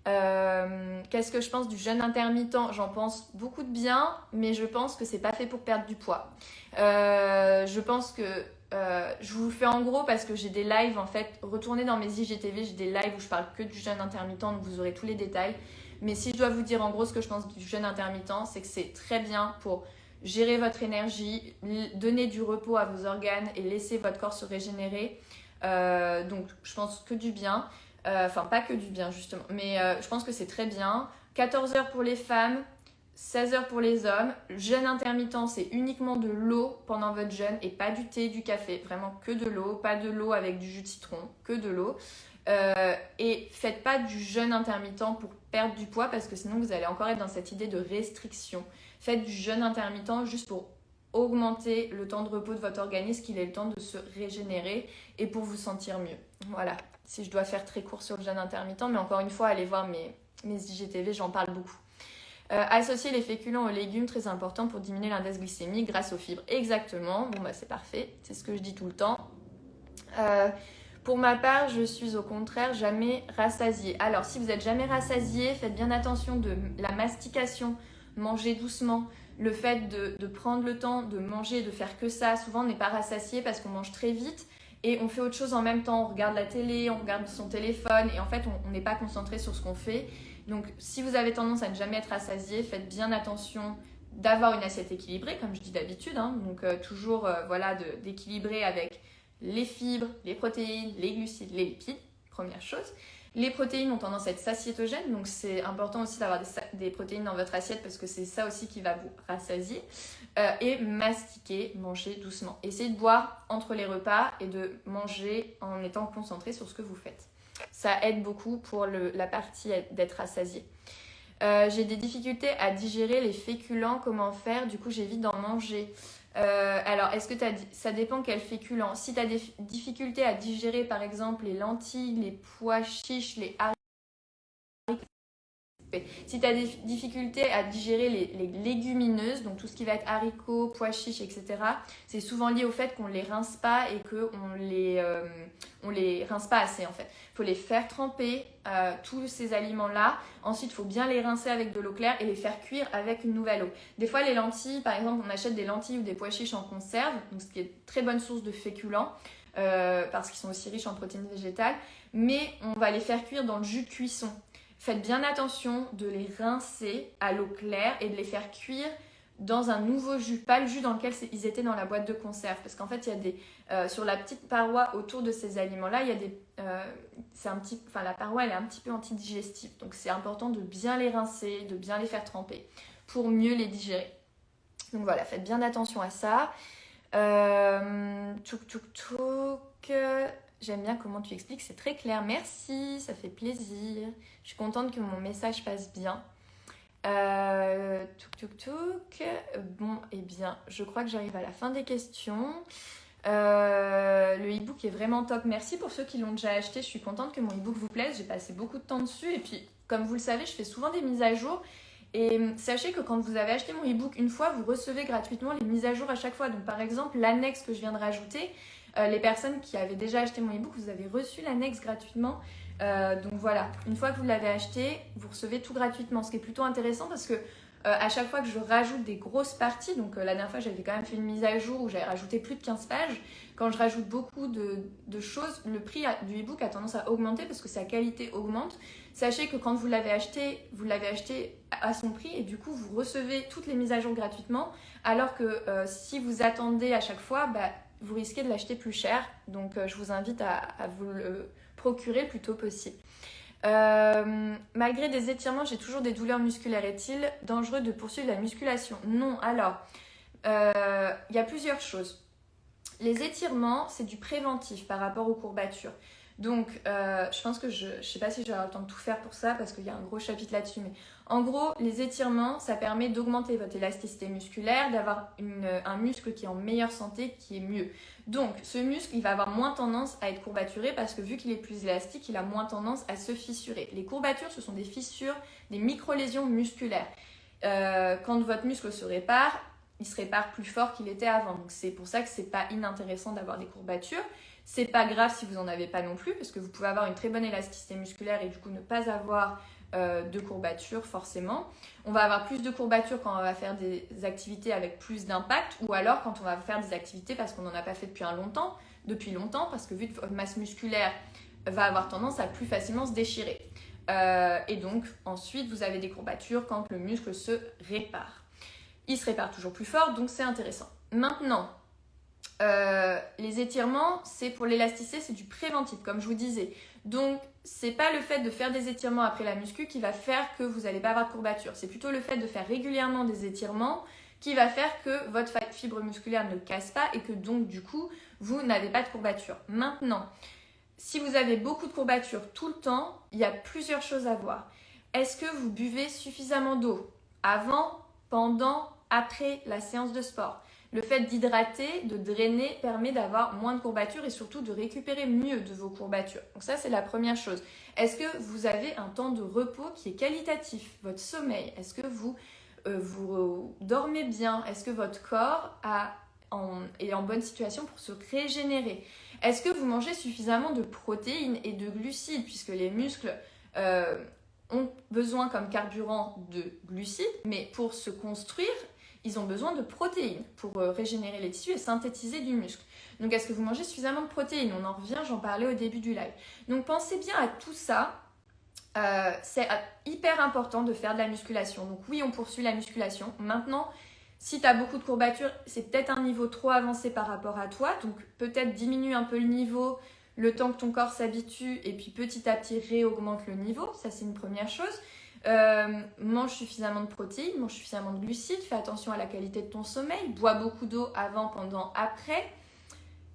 Qu'est-ce que je pense du jeûne intermittent? J'en pense beaucoup de bien, mais je pense que c'est pas fait pour perdre du poids. Je pense que je vous fais en gros parce que j'ai des lives en fait. Retournez dans mes IGTV, j'ai des lives où je parle que du jeûne intermittent, donc vous aurez tous les détails. Mais si je dois vous dire en gros ce que je pense du jeûne intermittent, c'est que c'est très bien pour gérer votre énergie, donner du repos à vos organes et laisser votre corps se régénérer. Donc je pense que du bien. Enfin, pas que du bien justement, mais je pense que c'est très bien. 14 heures pour les femmes, 16 heures pour les hommes. Jeûne intermittent, c'est uniquement de l'eau pendant votre jeûne et pas du thé, du café. Vraiment que de l'eau, pas de l'eau avec du jus de citron, que de l'eau. Et faites pas du jeûne intermittent pour perdre du poids parce que sinon vous allez encore être dans cette idée de restriction. Faites du jeûne intermittent juste pour augmenter le temps de repos de votre organisme, qu'il ait le temps de se régénérer et pour vous sentir mieux. Voilà, si je dois faire très court sur le jeûne intermittent, mais encore une fois, allez voir mes IGTV, j'en parle beaucoup. Associer les féculents aux légumes, très important pour diminuer l'index glycémique grâce aux fibres. Exactement, bon bah c'est parfait, c'est ce que je dis tout le temps. Pour ma part, je suis au contraire jamais rassasiée. Alors si vous n'êtes jamais rassasiée, faites bien attention de la mastication, mangez doucement. Le fait de prendre le temps de manger, de faire que ça, souvent on n'est pas rassasié parce qu'on mange très vite et on fait autre chose en même temps. On regarde la télé, on regarde son téléphone et en fait on n'est pas concentré sur ce qu'on fait. Donc si vous avez tendance à ne jamais être rassasié, faites bien attention d'avoir une assiette équilibrée comme je dis d'habitude. Donc toujours d'équilibrer avec les fibres, les protéines, les glucides, les lipides, première chose. Les protéines ont tendance à être satiétogènes, donc c'est important aussi d'avoir des protéines dans votre assiette parce que c'est ça aussi qui va vous rassasier. Et mastiquer, manger doucement. Essayez de boire entre les repas et de manger en étant concentré sur ce que vous faites. Ça aide beaucoup pour la partie d'être rassasié. J'ai des difficultés à digérer les féculents, comment faire? Du coup, j'évite d'en manger. Alors, est-ce que ça dépend quel féculent. Si tu as des difficultés à digérer, par exemple, les lentilles, les pois chiches, les haricots, si tu as des difficultés à digérer les légumineuses, donc tout ce qui va être haricots, pois chiches, etc., c'est souvent lié au fait qu'on ne les rince pas et qu'on les rince pas assez en fait. Il faut les faire tremper, tous ces aliments-là. Ensuite, il faut bien les rincer avec de l'eau claire et les faire cuire avec une nouvelle eau. Des fois, les lentilles, par exemple, on achète des lentilles ou des pois chiches en conserve, donc ce qui est une très bonne source de féculents. Parce qu'ils sont aussi riches en protéines végétales, mais on va les faire cuire dans le jus de cuisson. Faites bien attention de les rincer à l'eau claire et de les faire cuire dans un nouveau jus, pas le jus dans lequel ils étaient dans la boîte de conserve. Parce qu'en fait, il y a des sur la petite paroi autour de ces aliments-là, il y a des, la paroi elle est un petit peu antidigestive. Donc c'est important de bien les rincer, de bien les faire tremper pour mieux les digérer. Donc voilà, faites bien attention à ça. J'aime bien comment tu expliques, c'est très clair. Merci, ça fait plaisir. Je suis contente que mon message passe bien. Bon, eh bien, je crois que j'arrive à la fin des questions. Le e-book est vraiment top. Merci pour ceux qui l'ont déjà acheté. Je suis contente que mon e-book vous plaise. J'ai passé beaucoup de temps dessus. Et puis, comme vous le savez, je fais souvent des mises à jour. Et sachez que quand vous avez acheté mon e-book une fois, vous recevez gratuitement les mises à jour à chaque fois. Donc par exemple, l'annexe que je viens de rajouter, les personnes qui avaient déjà acheté mon e-book, vous avez reçu l'annexe gratuitement. Donc voilà, une fois que vous l'avez acheté, vous recevez tout gratuitement. Ce qui est plutôt intéressant parce que à chaque fois que je rajoute des grosses parties, donc la dernière fois j'avais quand même fait une mise à jour où j'avais rajouté plus de 15 pages. Quand je rajoute beaucoup de choses, le prix du e-book a tendance à augmenter parce que sa qualité augmente. Sachez que quand vous l'avez acheté à son prix et du coup vous recevez toutes les mises à jour gratuitement, alors que si vous attendez à chaque fois, vous risquez de l'acheter plus cher. Donc je vous invite à vous le procurer le plus tôt possible. Malgré des étirements, j'ai toujours des douleurs musculaires. Est-il dangereux de poursuivre la musculation? Non. Alors, il y a plusieurs choses. Les étirements, c'est du préventif par rapport aux courbatures. Donc, je pense que je ne sais pas si j'aurai le temps de tout faire pour ça parce qu'il y a un gros chapitre là-dessus. Mais en gros, les étirements, ça permet d'augmenter votre élasticité musculaire, d'avoir un muscle qui est en meilleure santé, qui est mieux. Donc, ce muscle, il va avoir moins tendance à être courbaturé parce que vu qu'il est plus élastique, il a moins tendance à se fissurer. Les courbatures, ce sont des fissures, des micro-lésions musculaires. Quand votre muscle se répare, il se répare plus fort qu'il était avant. Donc, c'est pour ça que c'est pas inintéressant d'avoir des courbatures. C'est pas grave si vous en avez pas non plus parce que vous pouvez avoir une très bonne élasticité musculaire et du coup ne pas avoir de courbatures forcément. On va avoir plus de courbatures quand on va faire des activités avec plus d'impact ou alors quand on va faire des activités parce qu'on n'en a pas fait depuis longtemps parce que vu que votre masse musculaire va avoir tendance à plus facilement se déchirer. Et donc ensuite vous avez des courbatures quand le muscle se répare. Il se répare toujours plus fort donc c'est intéressant. Maintenant, les étirements, c'est pour l'élasticité, c'est du préventif, comme je vous disais. Donc, c'est pas le fait de faire des étirements après la muscu qui va faire que vous n'allez pas avoir de courbature. C'est plutôt le fait de faire régulièrement des étirements qui va faire que votre fibre musculaire ne casse pas et que donc, du coup, vous n'avez pas de courbature. Maintenant, si vous avez beaucoup de courbatures tout le temps, il y a plusieurs choses à voir. Est-ce que vous buvez suffisamment d'eau avant, pendant, après la séance de sport? Le fait d'hydrater, de drainer, permet d'avoir moins de courbatures et surtout de récupérer mieux de vos courbatures. Donc ça, c'est la première chose. Est-ce que vous avez un temps de repos qui est qualitatif? Votre sommeil, est-ce que vous dormez bien? Est-ce que votre corps est en bonne situation pour se régénérer? Est-ce que vous mangez suffisamment de protéines et de glucides? Puisque les muscles ont besoin comme carburant de glucides, mais pour se construire, ils ont besoin de protéines pour régénérer les tissus et synthétiser du muscle. Donc, est-ce que vous mangez suffisamment de protéines? On en revient, j'en parlais au début du live. Donc, pensez bien à tout ça. C'est hyper important de faire de la musculation. Donc, oui, on poursuit la musculation. Maintenant, si tu as beaucoup de courbatures, c'est peut-être un niveau trop avancé par rapport à toi. Donc, peut-être diminue un peu le niveau le temps que ton corps s'habitue et puis petit à petit réaugmente le niveau. Ça, c'est une première chose. Mange suffisamment de protéines, mange suffisamment de glucides, fais attention à la qualité de ton sommeil, bois beaucoup d'eau avant, pendant, après.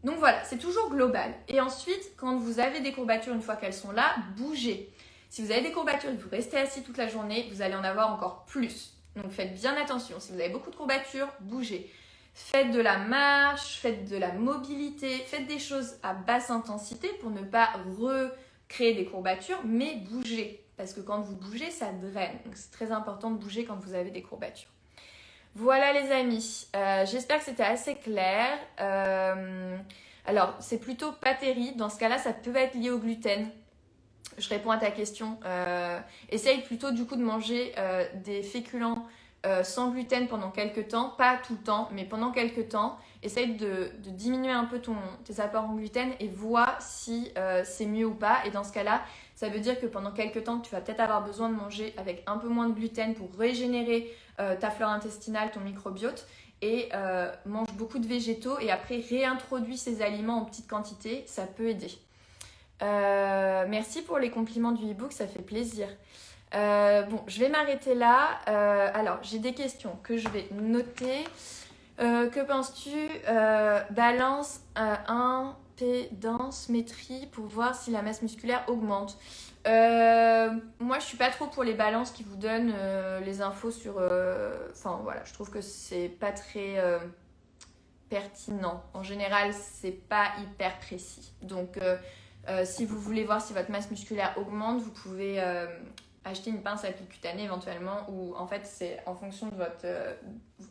Donc voilà, c'est toujours global. Et ensuite, quand vous avez des courbatures, une fois qu'elles sont là, bougez. Si vous avez des courbatures et que vous restez assis toute la journée, vous allez en avoir encore plus. Donc faites bien attention. Si vous avez beaucoup de courbatures, bougez. Faites de la marche, faites de la mobilité, faites des choses à basse intensité pour ne pas recréer des courbatures, mais bougez. Parce que quand vous bougez, ça draine. Donc c'est très important de bouger quand vous avez des courbatures. Voilà les amis, j'espère que c'était assez clair. Alors c'est plutôt pas terrible, dans ce cas-là ça peut être lié au gluten. Je réponds à ta question. Essaye plutôt du coup de manger des féculents sans gluten pendant quelques temps, pas tout le temps, mais pendant quelques temps. Essaye de diminuer un peu tes apports en gluten et vois si c'est mieux ou pas. Et dans ce cas-là, ça veut dire que pendant quelques temps, tu vas peut-être avoir besoin de manger avec un peu moins de gluten pour régénérer ta flore intestinale, ton microbiote. Et mange beaucoup de végétaux et après réintroduis ces aliments en petite quantité, ça peut aider. Merci pour les compliments du e-book, ça fait plaisir. Bon, je vais m'arrêter là. Alors, j'ai des questions que je vais noter. Que penses-tu balance impédance-métrie pour voir si la masse musculaire augmente? Moi, je suis pas trop pour les balances qui vous donnent les infos sur... Enfin, voilà, je trouve que c'est pas très pertinent. En général, c'est pas hyper précis. Donc, si vous voulez voir si votre masse musculaire augmente, vous pouvez acheter une pince à appui cutanée éventuellement, où en fait c'est en fonction de votre...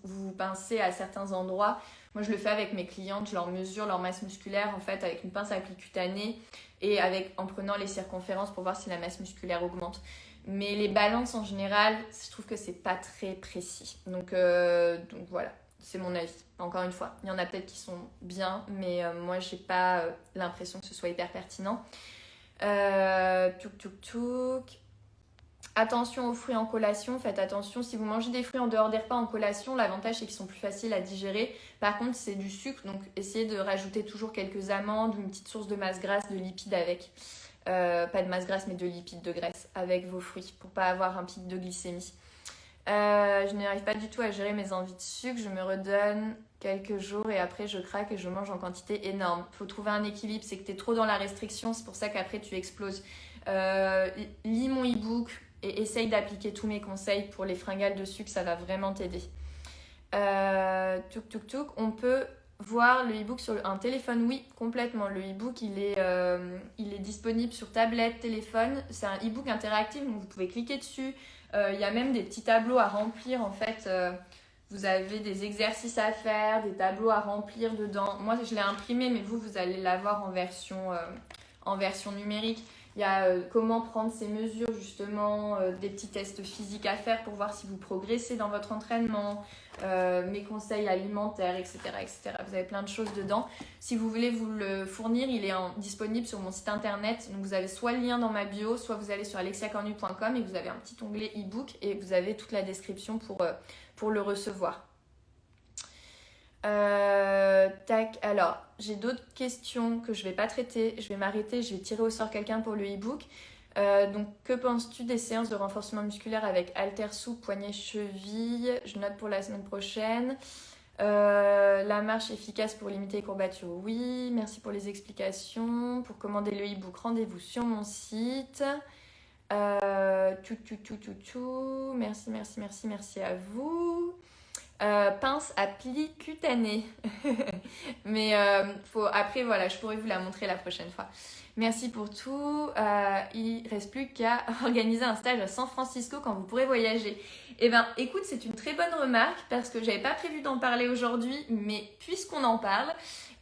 vous pincez à certains endroits. Moi je le fais avec mes clientes, je leur mesure leur masse musculaire en fait avec une pince à appui cutanée et en prenant les circonférences pour voir si la masse musculaire augmente. Mais les balances en général, je trouve que c'est pas très précis. Donc voilà, c'est mon avis. Encore une fois, il y en a peut-être qui sont bien, mais moi j'ai pas l'impression que ce soit hyper pertinent. Touk. Attention aux fruits en collation, faites attention. Si vous mangez des fruits en dehors des repas en collation, l'avantage c'est qu'ils sont plus faciles à digérer. Par contre, c'est du sucre, donc essayez de rajouter toujours quelques amandes ou une petite source de masse grasse, de lipides avec. Pas de masse grasse, mais de lipides, de graisse avec vos fruits pour pas avoir un pic de glycémie. Je n'arrive pas du tout à gérer mes envies de sucre. Je me redonne quelques jours et après je craque et je mange en quantité énorme. Il faut trouver un équilibre, c'est que tu es trop dans la restriction, c'est pour ça qu'après tu exploses. Lis mon e-book et essaye d'appliquer tous mes conseils pour les fringales de sucre, ça va vraiment t'aider. On peut voir le e-book sur un téléphone? Oui, complètement. Le e-book, il est disponible sur tablette, téléphone. C'est un e-book interactif, donc vous pouvez cliquer dessus. Il y a même des petits tableaux à remplir, en fait. Vous avez des exercices à faire, des tableaux à remplir dedans. Moi, je l'ai imprimé, mais vous allez l'avoir en version numérique. Il y a comment prendre ces mesures, justement, des petits tests physiques à faire pour voir si vous progressez dans votre entraînement, mes conseils alimentaires, etc., etc. Vous avez plein de choses dedans. Si vous voulez vous le fournir, il est disponible sur mon site internet. Donc, vous avez soit le lien dans ma bio, soit vous allez sur alexiacornu.com et vous avez un petit onglet e-book et vous avez toute la description pour le recevoir. Alors, j'ai d'autres questions que je vais pas traiter. Je vais m'arrêter, je vais tirer au sort quelqu'un pour le e-book. Donc, que penses-tu des séances de renforcement musculaire avec haltères souple, poignet, cheville? Je note pour la semaine prochaine. La marche efficace pour limiter les courbatures? Oui, merci pour les explications. Pour commander le e-book, rendez-vous sur mon site. Merci à vous. Pince à plis cutanés. Mais après, voilà, je pourrais vous la montrer la prochaine fois. Merci pour tout. Il reste plus qu'à organiser un stage à San Francisco quand vous pourrez voyager. Eh bien, écoute, c'est une très bonne remarque parce que j'avais pas prévu d'en parler aujourd'hui, mais puisqu'on en parle,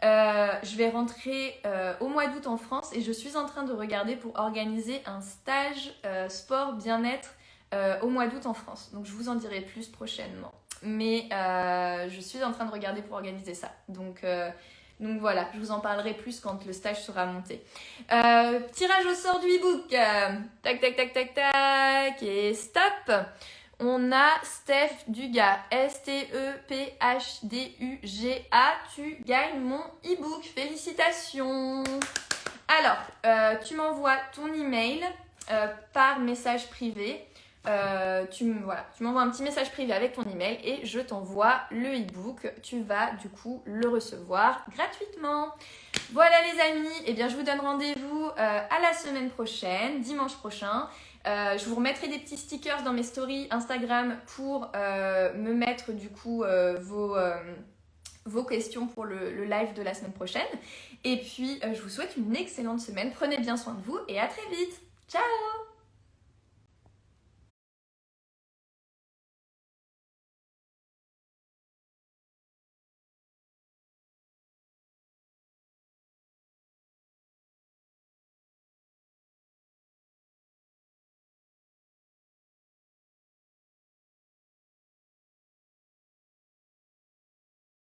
je vais rentrer au mois d'août en France et je suis en train de regarder pour organiser un stage sport bien-être au mois d'août en France. Donc, je vous en dirai plus prochainement. Mais je suis en train de regarder pour organiser ça. Donc voilà, je vous en parlerai plus quand le stage sera monté. Tirage au sort du e-book. Tac. Et stop. On a Steph Dugas. STEPHDUGA. Tu gagnes mon e-book. Félicitations. Alors, tu m'envoies ton email par message privé. Tu m'envoies un petit message privé avec ton email et je t'envoie le e-book. Tu vas du coup le recevoir gratuitement. Voilà les amis, et bien je vous donne rendez-vous à la semaine prochaine, dimanche prochain. Je vous remettrai des petits stickers dans mes stories Instagram pour me mettre du coup vos questions pour le live de la semaine prochaine. Et puis, je vous souhaite une excellente semaine. Prenez bien soin de vous et à très vite. Ciao!